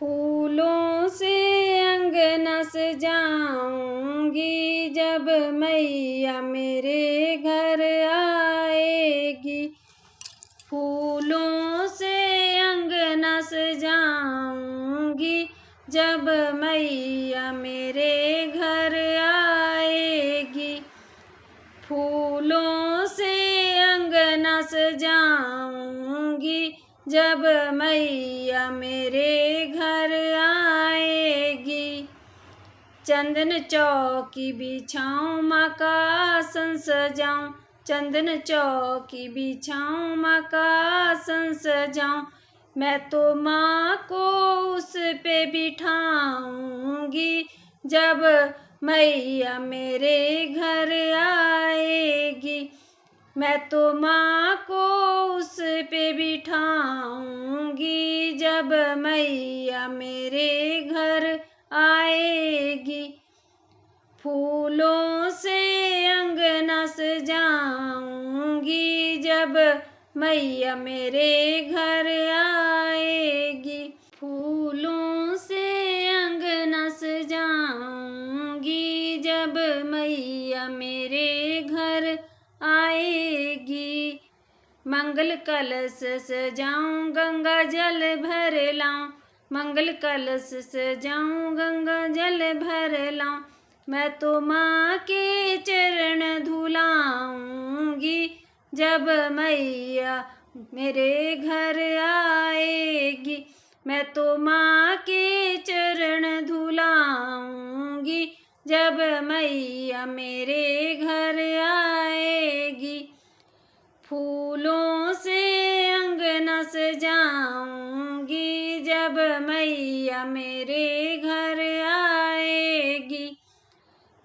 फूलों से अंगना सजाऊंगी जब मैया मेरे घर आएगी। फूलों से अंगना सजाऊंगी जब मैया मेरे घर आएगी। फूलों से अंगना सजाऊंगी जब मैया मेरे घर आएगी। चंदन चौकी बिछाऊं माँ का आसन सजाऊं, चंदन चौकी बिछाऊं माँ का आसन सजाऊं। मैं तो माँ को उस पे बिठाऊंगी जब मैया मेरे घर आएगी। मैं तो माँ को उस पे बिठाऊंगी जब मैया मेरे घर आएगी। फूलों से अंगना सजाऊंगी जब मैया मेरे घर आएगी। फूलों से अंगना सजाऊंगी जब मैया मेरे घर आएगी। मंगल कलश सजाऊं गंगा जल भर लाऊं, मंगल कलश सजाऊं गंगा जल भर लाऊं। मैं तो माँ के चरण धुलाऊंगी जब मैया मेरे घर आएगी। मैं तो माँ के चरण धुलाऊंगी जब मैया मेरे घर आएगी। फूलों से अंगना सजाऊंगी जब मैया मेरे घर आएगी।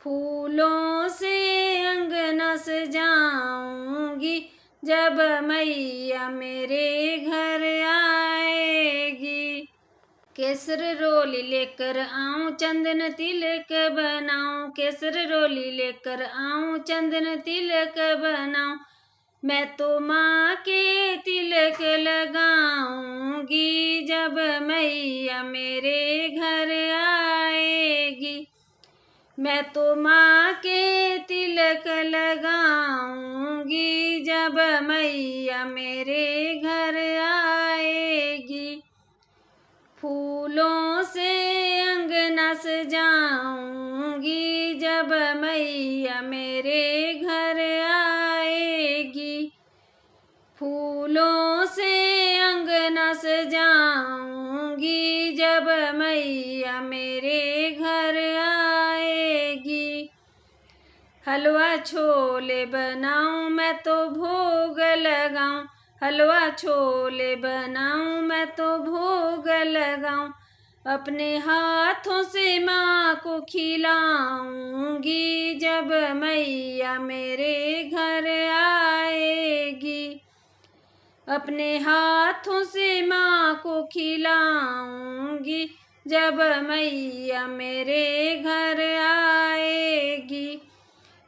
फूलों से अंगना सजाऊंगी जब मैया मेरे घर आएगी। केसर रोली लेकर आऊं चंदन तिलक बनाऊं, केसर रोली लेकर आऊं चंदन तिलक बनाऊं। मैं तो माँ के तिलक लगाऊंगी जब मैया मेरे घर आएगी। मैं तो माँ के तिलक लगाऊंगी जब मैया मेरे घर आएगी। फूलों से अंगना सजाऊंगी जब मैया मेरे घर आएगी। फूलों से अंगना सजाऊंगी जब मैया मेरे घर आएगी। हलवा छोले बनाऊं मैं तो भोग लगाऊं, हलवा छोले बनाऊं मैं तो भोग लगाऊं। अपने हाथों से माँ को खिलाऊंगी जब मैया मेरे घर आएगी। अपने हाथों से माँ को खिलाऊंगी जब मैया मेरे घर आएगी।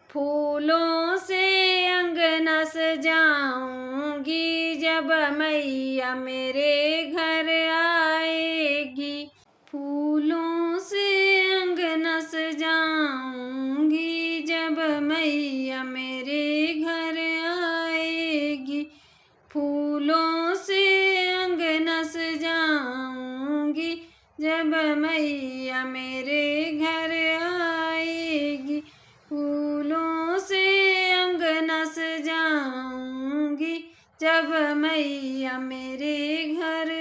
फूलों से अंगना सजाऊंगी जब मैया मेरे घर आएगी। फूलों से अंगना सजाऊंगी जब मैया मेरे घर आएगी। फूलों से अंगना सजाऊंगी जब मैया मेरे घर आएगी। फूलों से अंगना सजाऊंगी जब मैया मेरे घर